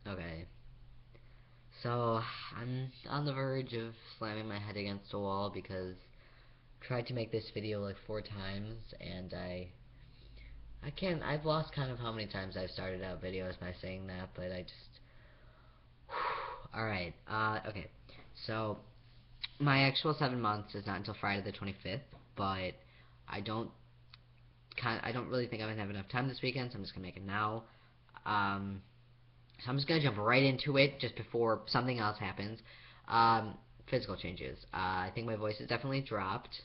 Okay. So, I'm on the verge of slamming my head against a wall because I tried to make this video like 4 times, and I can't, I've lost kind of how many times I've started out videos by saying that, but I just, alright, okay. So, my actual 7 months is not until Friday the 25th, but I don't, I don't really think I'm gonna have enough time this weekend, so I'm just gonna make it now. Um, So I'm just gonna jump right into it just before something else happens. Physical changes. I think my voice has definitely dropped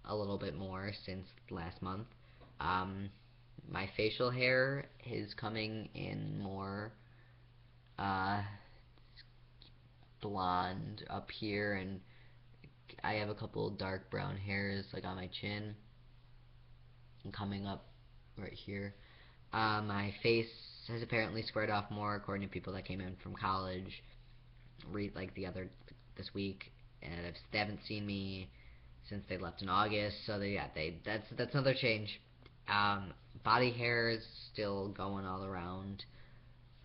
a little bit more since last month. Um, my facial hair is coming in more uh, blonde up here, and I have a couple dark brown hairs like on my chin and coming up right here. My face has apparently squared off more according to people that came in from college like this week, and they haven't seen me since they left in August. So that's another change. Um, Body hair is still going all around,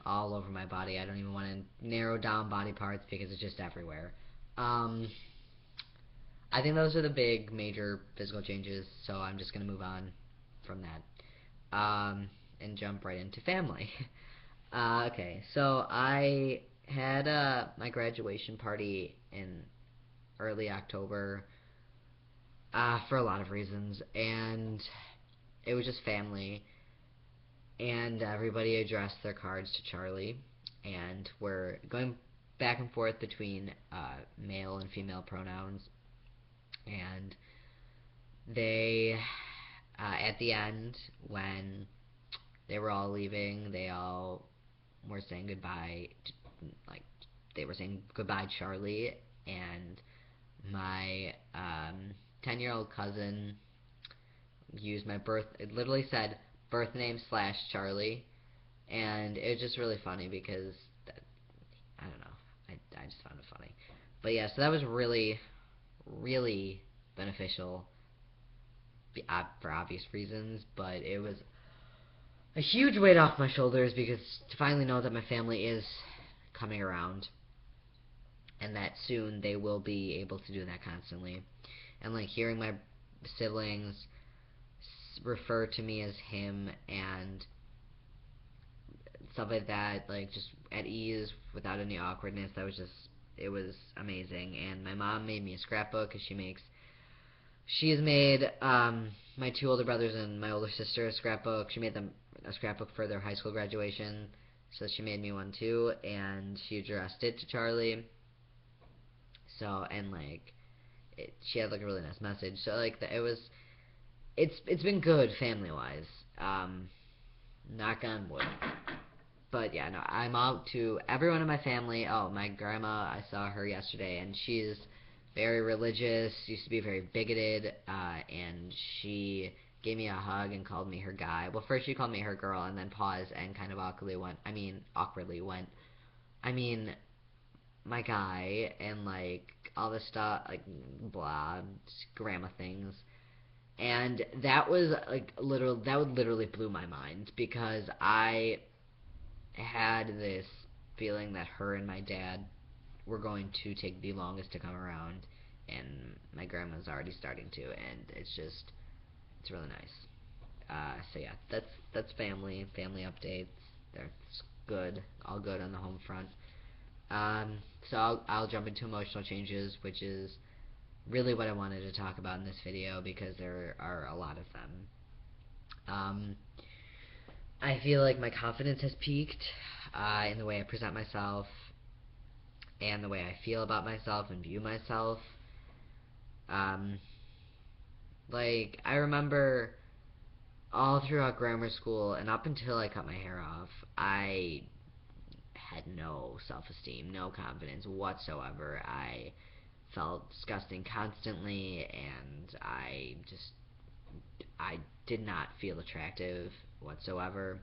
all over my body. I don't even want to narrow down body parts because it's just everywhere. Um, I think those are the big major physical changes. So I'm just gonna move on from that. And jump right into family. Okay, so I had my graduation party in early October for a lot of reasons, and it was just family, and everybody addressed their cards to Charlie, and we're going back and forth between male and female pronouns, and they, at the end, when they were all leaving, they all were saying goodbye, like, they were saying goodbye Charlie, and my 10-year-old cousin used my it literally said birth name slash Charlie, and it was just really funny because, that, I don't know, I just found it funny. But yeah, so that was really, really beneficial for obvious reasons, but it was a huge weight off my shoulders because to finally know that my family is coming around and that soon they will be able to do that constantly. And like hearing my siblings refer to me as him and stuff like that, like just at ease without any awkwardness, it was amazing. And my mom made me a scrapbook because she has made my 2 older brothers and my older sister a scrapbook. She made them a scrapbook for their high school graduation, so she made me one too, and she addressed it to Charlie. So, and like she had like a really nice message. So like it's been good family wise. Knock on wood. But yeah, no, I'm out to everyone in my family. Oh, my grandma, I saw her yesterday, and she's very religious. Used to be very bigoted, and she gave me a hug and called me her guy. Well, first she called me her girl, and then paused and kind of awkwardly went. I mean, my guy, and like all this stuff, like blah, grandma things. And that was like that would literally blew my mind because I had this feeling that her and my dad were going to take the longest to come around, and my grandma's already starting to, and it's really nice. So yeah, that's family updates. That's good, all good on the home front. So I'll jump into emotional changes, which is really what I wanted to talk about in this video because there are a lot of them. Um, I feel like my confidence has peaked in the way I present myself and the way I feel about myself and view myself. Um, like, I remember all throughout grammar school and up until I cut my hair off, I had no self-esteem, no confidence whatsoever. I felt disgusting constantly, and I did not feel attractive whatsoever.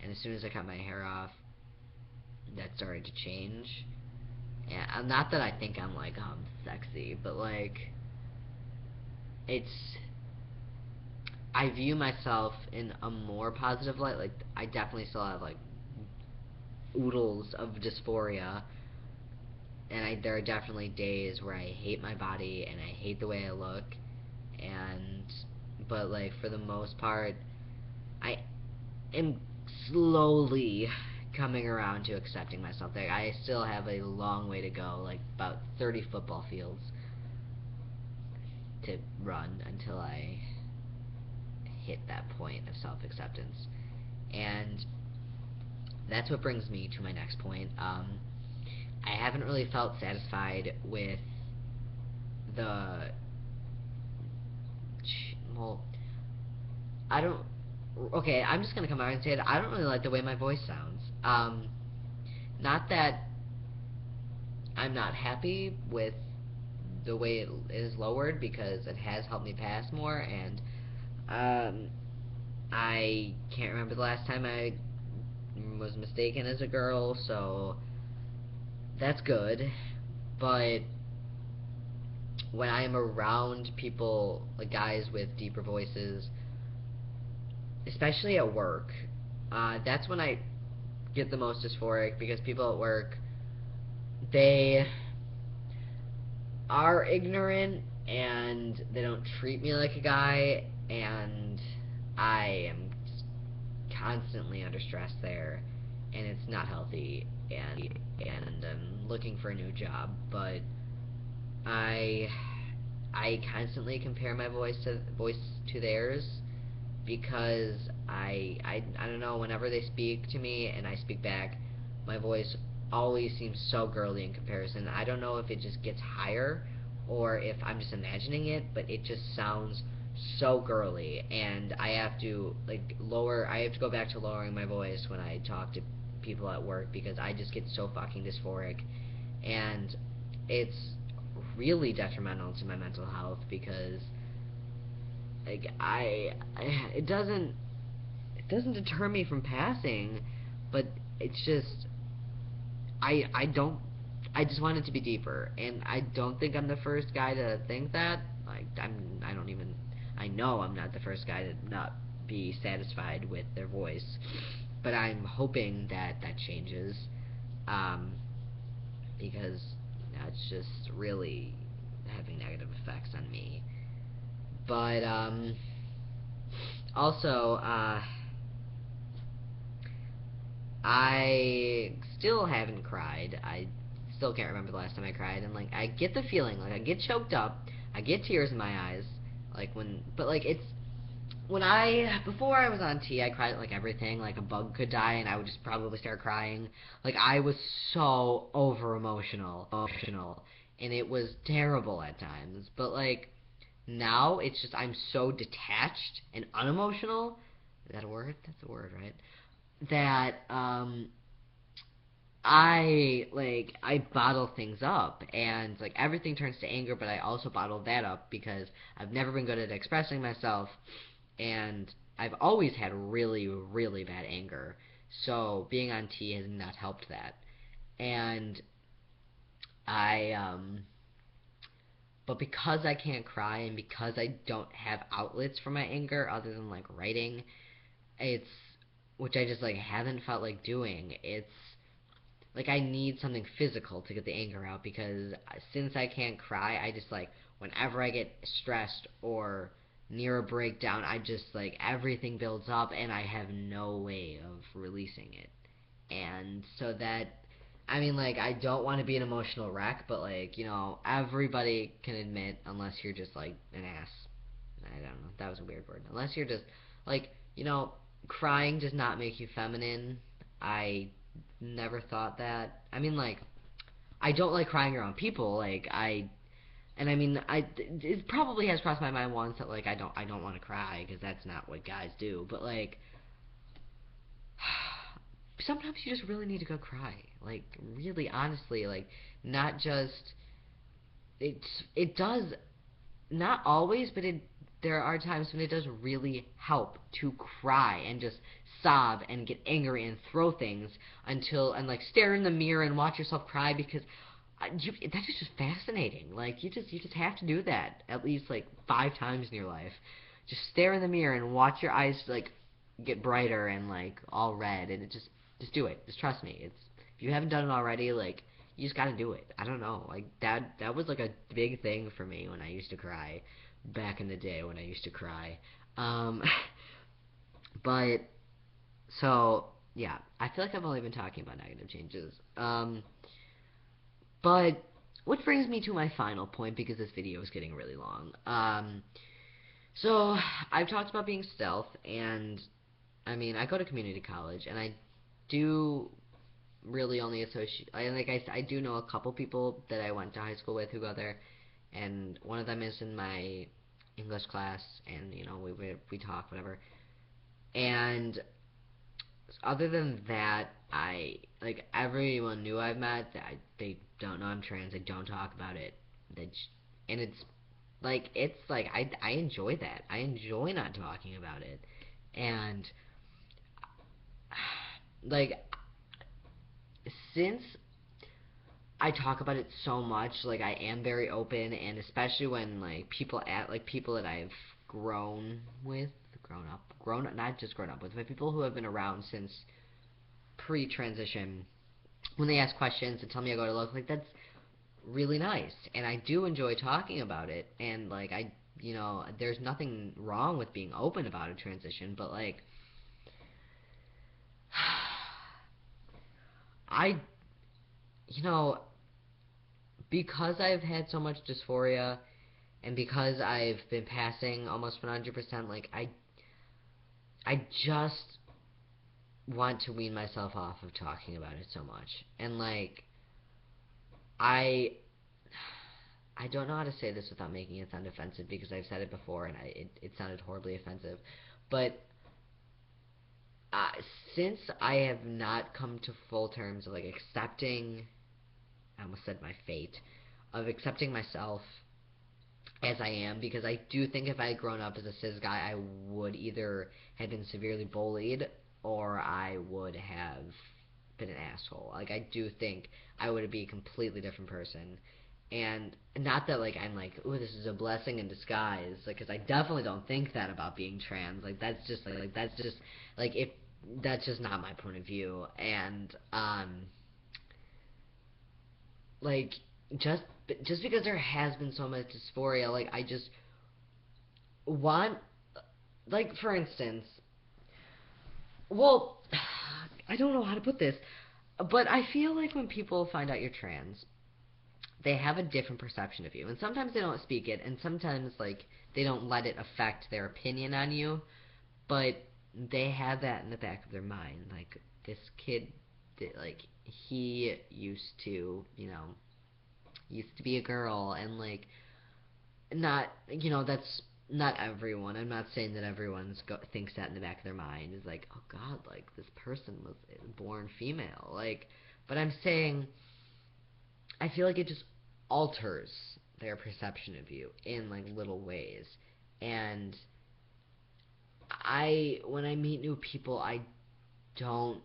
And as soon as I cut my hair off, that started to change. And not that I think I'm like, oh, I'm sexy, but like, it's, I view myself in a more positive light. Like, I definitely still have like oodles of dysphoria, and there are definitely days where I hate my body and I hate the way I look, and but like for the most part, I am slowly coming around to accepting myself. Like I still have a long way to go, like about 30 football fields to run until I hit that point of self-acceptance. And that's what brings me to my next point. I haven't really felt satisfied with the well, I don't. Okay, I'm just gonna come out and say that I don't really like the way my voice sounds. Not that I'm not happy with the way it is lowered, because it has helped me pass more, and I can't remember the last time I was mistaken as a girl, so that's good. But when I am around people, like guys with deeper voices, especially at work, that's when I get the most dysphoric, because people at work, they are ignorant and they don't treat me like a guy, and I am constantly under stress there, and it's not healthy, and I'm looking for a new job, but I I constantly compare my voice to theirs, because I don't know, whenever they speak to me and I speak back, my voice always seems so girly in comparison. I don't know if it just gets higher or if I'm just imagining it, but it just sounds so girly, and I have to go back to lowering my voice when I talk to people at work, because I just get so fucking dysphoric, and it's really detrimental to my mental health, because like it doesn't deter me from passing, but it's just I don't I just want it to be deeper, and I don't think I'm the first guy to think that. Like I don't even I know I'm not the first guy to not be satisfied with their voice, but I'm hoping that that changes, um, because that's just really having negative effects on me. But also, I still haven't cried. I still can't remember the last time I cried, and like I get the feeling, like I get choked up, I get tears in my eyes, but like it's when before I was on T, I cried at like everything, like a bug could die, and I would just probably start crying. Like I was so over emotional, and it was terrible at times. But like now, it's just I'm so detached and unemotional. Is that a word? That's a word, right? That I bottle things up, and like everything turns to anger, but I also bottle that up because I've never been good at expressing myself, and I've always had really, really bad anger. So being on T has not helped that. And I but because I can't cry, and because I don't have outlets for my anger other than like writing, it's which I just like haven't felt like doing. It's like I need something physical to get the anger out, because since I can't cry, I just like whenever I get stressed or near a breakdown, I just like everything builds up and I have no way of releasing it. And so that I mean, like, I don't want to be an emotional wreck, but like, everybody can admit, unless you're just like an ass. I don't know, that was a weird word. Unless you're just like, crying does not make you feminine. I never thought that. I mean, like, I don't like crying around people. And I mean, it probably has crossed my mind once that like I don't want to cry, because that's not what guys do. But like, sometimes you just really need to go cry. Like, really, honestly, like, not just it does not always, but there are times when it does really help to cry and just sob and get angry and throw things and like stare in the mirror and watch yourself cry, because that is just fascinating. Like you just have to do that at least like 5 times in your life. Just stare in the mirror and watch your eyes like get brighter and like all red, and it just do it. Just trust me. It's if you haven't done it already, like you just gotta do it. I don't know, like that was like a big thing for me when I used to cry back in the day when I used to cry. Um, but so yeah, I feel like I've only been talking about negative changes. But which brings me to my final point because this video is getting really long. So I've talked about being stealth, and I mean I go to community college, and I do really only associate. I do know a couple people that I went to high school with who go there, and one of them is in my English class, and we talk whatever. And other than that, I like everyone new I've met that they don't know I'm trans. They don't talk about it. And it's like I enjoy that. I enjoy not talking about it, and like since I talk about it so much, like I am very open, and especially when like people that I've grown with, grown up, not just grown up with, but people who have been around since pre-transition, when they ask questions and tell me I go to look, like that's really nice, and I do enjoy talking about it, and like there's nothing wrong with being open about a transition, but like I you know because I've had so much dysphoria and because I've been passing almost 100%, like I just want to wean myself off of talking about it so much. And like I I don't know how to say this without making it sound offensive because I've said it before and it sounded horribly offensive. But uh, since I have not come to full terms of like accepting, I almost said my fate, of accepting myself as I am, because I do think if I had grown up as a cis guy, I would either have been severely bullied or I would have been an asshole. Like I do think I would be a completely different person. And not that like I'm like, ooh, this is a blessing in disguise, like, because I definitely don't think that about being trans. Like that's just like if that's just not my point of view. And like just just because there has been so much dysphoria, like I just want, like for instance, well, I don't know how to put this, but I feel like when people find out you're trans, they have a different perception of you, and sometimes they don't speak it, and sometimes like they don't let it affect their opinion on you, but they have that in the back of their mind, like this kid, like he used to be a girl, and like not that's not everyone. I'm not saying that thinks that in the back of their mind is like, oh god, like this person was born female, like, but I'm saying I feel like it just alters their perception of you in like little ways. And when I meet new people, I don't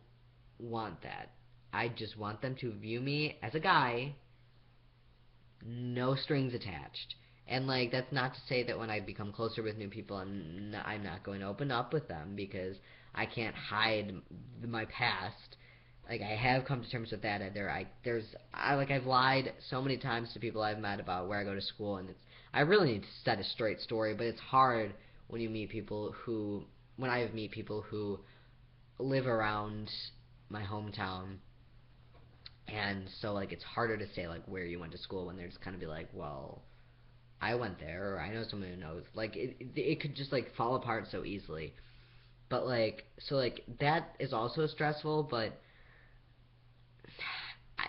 want that. I just want them to view me as a guy, no strings attached. And like that's not to say that when I become closer with new people, I'm not going to open up with them, because I can't hide my past. Like I have come to terms with that. And I've lied so many times to people I've met about where I go to school, and I really need to set a straight story. But it's hard when I meet people who live around my hometown, and so like it's harder to say like where you went to school when they're just kind of be like, well, I went there, or I know someone who knows. Like it could just like fall apart so easily. But like so like that is also stressful. But I,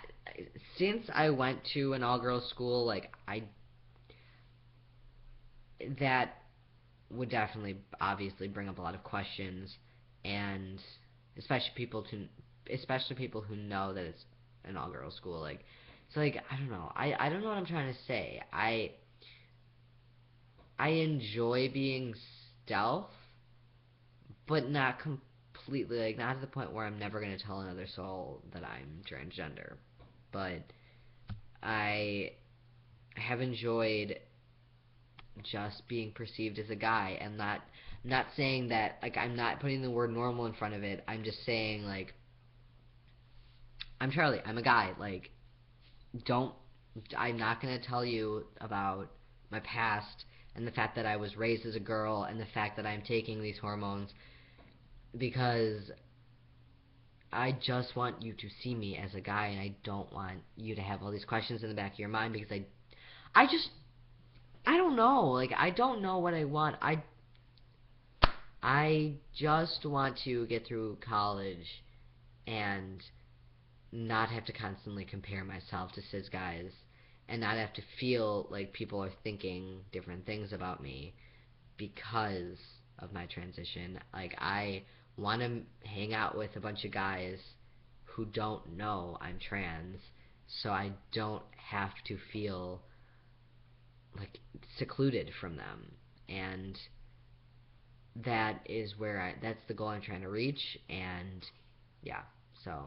since I went to an all girls school, like I that would definitely obviously bring up a lot of questions, and especially people who know that it's an all girls school. Like it's like I don't know. I don't know what I'm trying to say. I enjoy being stealth, but not completely, like not to the point where I'm never gonna tell another soul that I'm transgender. But I have enjoyed just being perceived as a guy, and I'm not saying that, like, I'm not putting the word normal in front of it. I'm just saying, like, I'm Charlie. I'm a guy. Like, don't, I'm not going to tell you about my past and the fact that I was raised as a girl and the fact that I'm taking these hormones, because I just want you to see me as a guy, and I don't want you to have all these questions in the back of your mind, because I just, I don't know. Like, I don't know what I want. I just want to get through college and not have to constantly compare myself to cis guys, and not have to feel like people are thinking different things about me because of my transition. Like, I want to hang out with a bunch of guys who don't know I'm trans, so I don't have to feel like secluded from them. And that's the goal I'm trying to reach. And yeah, so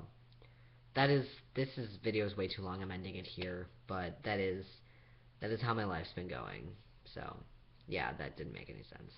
this video is way too long. I'm ending it here, but that is how my life's been going. So yeah, that didn't make any sense.